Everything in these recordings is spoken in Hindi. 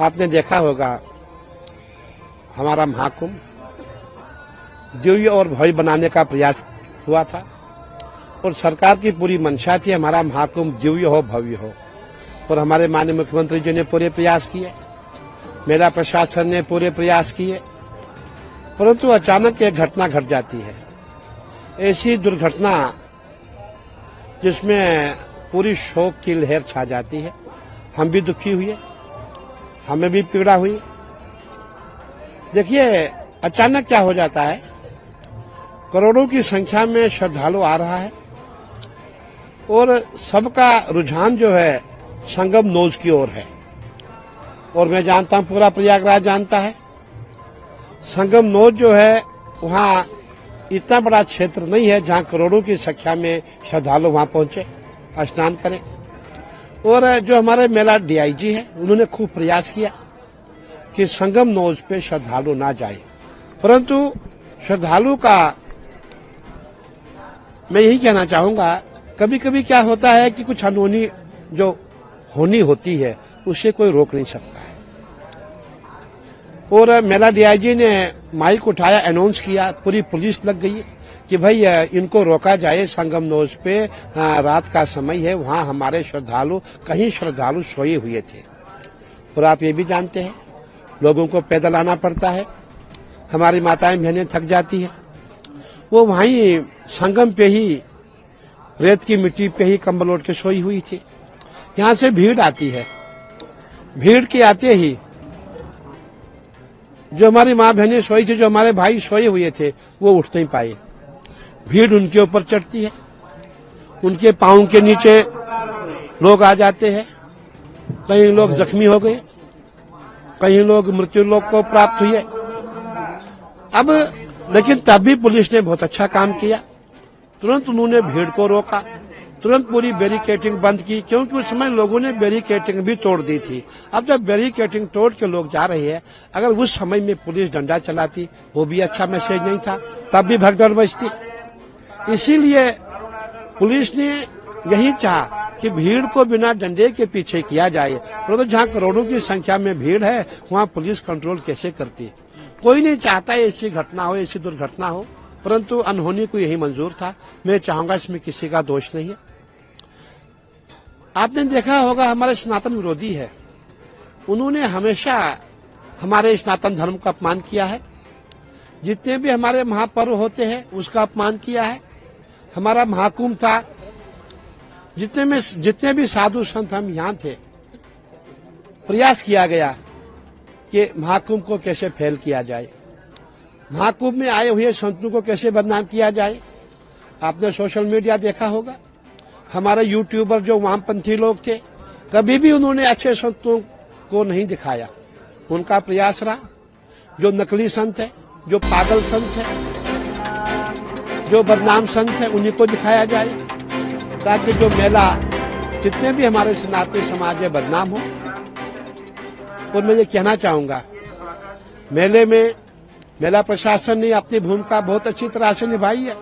आपने देखा होगा हमारा महाकुंभ दिव्य और भव्य बनाने का प्रयास हुआ था और सरकार की पूरी मंशा थी हमारा महाकुंभ दिव्य हो भव्य हो और हमारे माननीय मुख्यमंत्री जी ने पूरे प्रयास किए, मेला प्रशासन ने पूरे प्रयास किए, परंतु अचानक एक घटना घट जाती है। ऐसी दुर्घटना जिसमें पूरी शोक की लहर छा जाती है। हम भी दुखी हुए, हमें भी पीड़ा हुई। देखिए अचानक क्या हो जाता है, करोड़ों की संख्या में श्रद्धालु आ रहा है और सबका रुझान जो है संगम नोज की ओर है और मैं जानता हूं पूरा प्रयागराज जानता है संगम नोज जो है वहां इतना बड़ा क्षेत्र नहीं है जहां करोड़ों की संख्या में श्रद्धालु वहां पहुंचे स्नान करें। और जो हमारे मेला डीआईजी है उन्होंने खूब प्रयास किया कि संगम नोज पे श्रद्धालु ना जाए, परंतु श्रद्धालु का मैं यही कहना चाहूंगा कभी कभी क्या होता है कि कुछ अनहोनी जो होनी होती है उसे कोई रोक नहीं सकता है। और मेला डीआईजी ने माइक उठाया, अनाउंस किया, पूरी पुलिस लग गई कि भाई इनको रोका जाए, संगम नोज पे रात का समय है, वहां हमारे श्रद्धालु कहीं श्रद्धालु सोए हुए थे। और आप ये भी जानते हैं लोगों को पैदल आना पड़ता है, हमारी माताएं बहनें थक जाती है, वो वहीं संगम पे ही रेत की मिट्टी पे ही कंबल ओढ़ के सोई हुई थी। यहां से भीड़ आती है, भीड़ के आते ही जो हमारी माँ बहनें सोई थी, जो हमारे भाई सोए हुए थे, वो उठ नहीं पाए। भीड़ उनके ऊपर चढ़ती है, उनके पांव के नीचे लोग आ जाते हैं, कई लोग जख्मी हो गए, कई लोग मृत्यु लोक को प्राप्त हुए। अब लेकिन तब भी पुलिस ने बहुत अच्छा काम किया, तुरंत उन्होंने भीड़ को रोका, तुरंत पूरी बैरिकेटिंग बंद की, क्योंकि उस समय लोगों ने बैरिकेटिंग भी तोड़ दी थी। अब जब बैरिकेटिंग तोड़ के लोग जा रहे हैं, अगर उस समय में पुलिस डंडा चलाती वो भी अच्छा मैसेज नहीं था, तब भी भगदड़ मचती। इसीलिए पुलिस ने यही चाहा कि भीड़ को बिना डंडे के पीछे किया जाए, परंतु जहां करोड़ों की संख्या में भीड़ है वहां पुलिस कंट्रोल कैसे करती। कोई नहीं चाहता ऐसी घटना हो, ऐसी दुर्घटना हो, परंतु अनहोनी को यही मंजूर था। मैं चाहूंगा इसमें किसी का दोष नहीं है। आपने देखा होगा हमारे सनातन विरोधी है, उन्होंने हमेशा हमारे सनातन धर्म का अपमान किया है, जितने भी हमारे महापर्व होते हैं उसका अपमान किया है। हमारा महाकुंभ था, जितने भी साधु संत हम यहाँ थे, प्रयास किया गया कि महाकुंभ को कैसे फेल किया जाए, महाकुंभ में आए हुए संतों को कैसे बदनाम किया जाए। आपने सोशल मीडिया देखा होगा, हमारे यूट्यूबर जो वामपंथी लोग थे, कभी भी उन्होंने अच्छे संतों को नहीं दिखाया। उनका प्रयास रहा जो नकली संत है, जो पागल संत है, जो बदनाम संत है, उन्हीं को दिखाया जाए, ताकि जो मेला जितने भी हमारे सनातनी समाज में बदनाम हो। और मैं ये कहना चाहूंगा, मेले में मेला प्रशासन ने अपनी भूमिका बहुत अच्छी तरह से निभाई है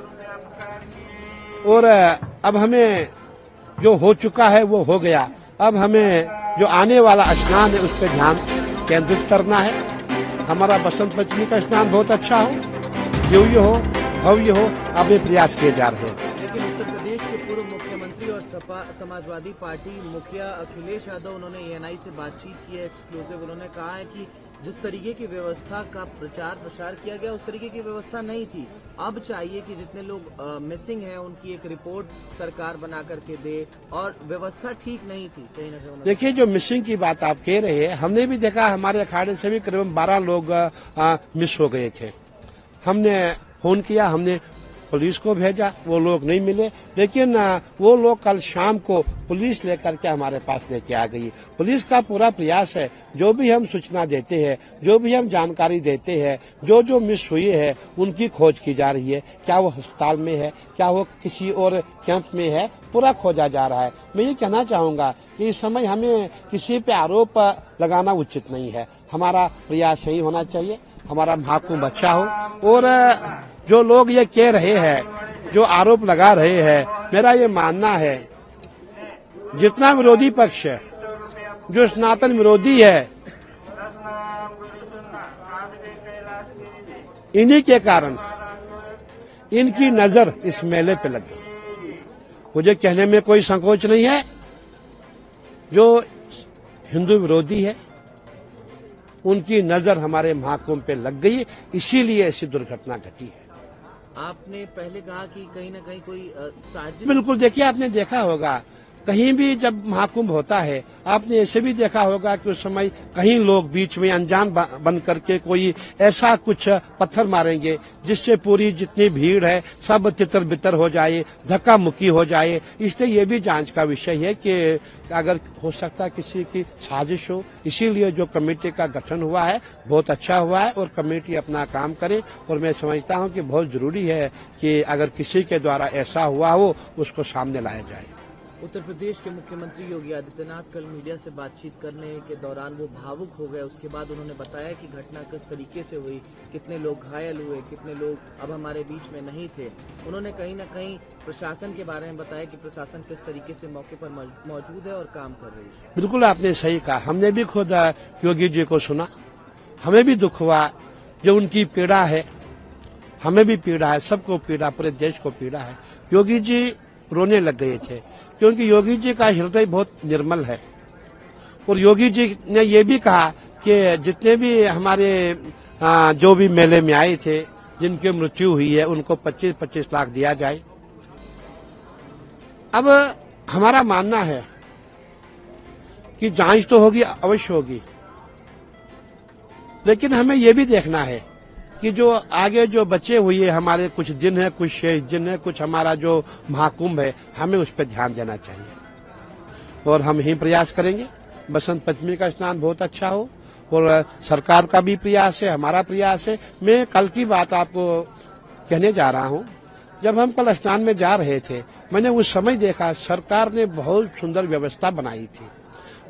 और अब हमें जो हो चुका है वो हो गया। अब हमें जो आने वाला स्नान है उस पर ध्यान केंद्रित करना है। हमारा बसंत पंचमी का स्नान बहुत अच्छा हो, दिव्य हो, भव्य हो, अब ये प्रयास किए जा रहे हैं। लेकिन उत्तर प्रदेश के पूर्व मुख्यमंत्री और सपा समाजवादी पार्टी मुखिया अखिलेश यादव, उन्होंने एएनआई से बातचीत की है एक्सक्लूसिव। उन्होंने कहा है कि जिस तरीके की व्यवस्था का प्रचार प्रसार किया गया उस तरीके की व्यवस्था नहीं थी। अब चाहिए कि जितने लोग मिसिंग हैं उनकी एक रिपोर्ट सरकार बना करके दे, और व्यवस्था ठीक नहीं थी कहीं ना कहीं। देखिए जो मिसिंग की बात आप कह रहे हैं, हमने भी देखा, हमारे अखाड़े से भी करीबन 12 लोग मिस हो गए थे। हमने फोन किया, हमने पुलिस को भेजा, वो लोग नहीं मिले, लेकिन वो लोग कल शाम को पुलिस लेकर के हमारे पास लेके आ गई। पुलिस का पूरा प्रयास है, जो भी हम सूचना देते हैं, जो भी हम जानकारी देते हैं, जो जो मिस हुई है उनकी खोज की जा रही है। क्या वो अस्पताल में है, क्या वो किसी और कैंप में है, पूरा खोजा जा रहा है। मैं ये कहना चाहूंगा कि इस समय हमें किसी पे आरोप लगाना उचित नहीं है। हमारा प्रयास यही होना चाहिए, हमारा महाकुंभ अच्छा हो। और जो लोग ये कह रहे हैं, जो आरोप लगा रहे हैं, मेरा ये मानना है जितना विरोधी पक्ष है, जो सनातन विरोधी है, इन्हीं के कारण इनकी नजर इस मेले पे लग गई। मुझे कहने में कोई संकोच नहीं है, जो हिंदू विरोधी है उनकी नजर हमारे महाकुंभ पे लग गई, इसीलिए ऐसी दुर्घटना घटी है। आपने पहले कहा कि कहीं न कहीं कोई साजिश। बिल्कुल, देखिए आपने देखा होगा कहीं भी जब महाकुंभ होता है, आपने ऐसे भी देखा होगा कि उस समय कहीं लोग बीच में अनजान बन करके कोई ऐसा कुछ पत्थर मारेंगे जिससे पूरी जितनी भीड़ है सब तितर बितर हो जाए, धक्का मुक्की हो जाए। इसलिए ये भी जांच का विषय है कि अगर हो सकता है किसी की साजिश हो, इसीलिए जो कमेटी का गठन हुआ है बहुत अच्छा हुआ है और कमेटी अपना काम करे। और मैं समझता हूं कि बहुत जरूरी है कि अगर किसी के द्वारा ऐसा हुआ हो उसको सामने लाया जाए। उत्तर प्रदेश के मुख्यमंत्री योगी आदित्यनाथ कल मीडिया से बातचीत करने के दौरान वो भावुक हो गए। उसके बाद उन्होंने बताया कि घटना किस तरीके से हुई, कितने लोग घायल हुए, कितने लोग अब हमारे बीच में नहीं थे। उन्होंने कहीं न कहीं प्रशासन के बारे में बताया कि प्रशासन किस तरीके से मौके पर मौजूद है और काम कर रही है। बिल्कुल आपने सही कहा, हमने भी खुद योगी जी को सुना, हमें भी दुख हुआ। जो उनकी पीड़ा है हमें भी पीड़ा है, सबको पीड़ा, पूरे देश को पीड़ा है। योगी जी रोने लग गए थे क्योंकि योगी जी का हृदय बहुत निर्मल है। और योगी जी ने ये भी कहा कि जितने भी हमारे जो भी मेले में आए थे जिनकी मृत्यु हुई है उनको 25-25 लाख दिया जाए। अब हमारा मानना है कि जांच तो होगी, अवश्य होगी, लेकिन हमें ये भी देखना है कि जो आगे जो बचे हुए हमारे कुछ दिन है, कुछ शेष दिन है, कुछ हमारा जो महाकुंभ है, हमें उस पर ध्यान देना चाहिए। और हम ही प्रयास करेंगे बसंत पंचमी का स्नान बहुत अच्छा हो और सरकार का भी प्रयास है, हमारा प्रयास है। मैं कल की बात आपको कहने जा रहा हूं। जब हम कल स्नान में जा रहे थे, मैंने उस समय देखा सरकार ने बहुत सुंदर व्यवस्था बनाई थी।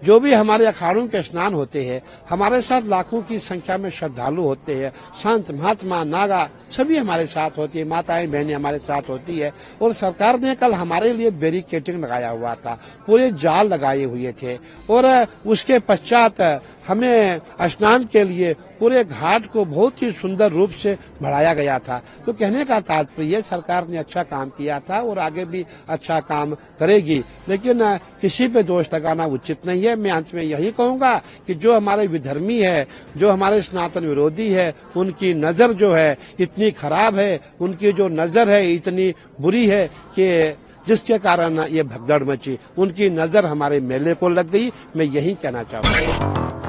जो भी हमारे अखाड़ों के स्नान होते हैं, हमारे साथ लाखों की संख्या में श्रद्धालु होते हैं, संत महात्मा नागा सभी हमारे साथ होती है, माताएं बहनें हमारे साथ होती है। और सरकार ने कल हमारे लिए बैरिकेडिंग लगाया हुआ था, पूरे जाल लगाए हुए थे। और उसके पश्चात हमें स्नान के लिए पूरे घाट को बहुत ही सुंदर रूप से बढ़ाया गया था। तो कहने का तात्पर्य सरकार ने अच्छा काम किया था और आगे भी अच्छा काम करेगी, लेकिन किसी पे दोष लगाना उचित नहीं है। मैं अंत में यही कहूंगा कि जो हमारे विधर्मी है, जो हमारे सनातन विरोधी है, उनकी नजर जो है इतनी खराब है, उनकी जो नजर है इतनी बुरी है कि जिसके कारण ये भगदड़ मची, उनकी नजर हमारे मेले को लग गई। मैं यही कहना चाहूंगा।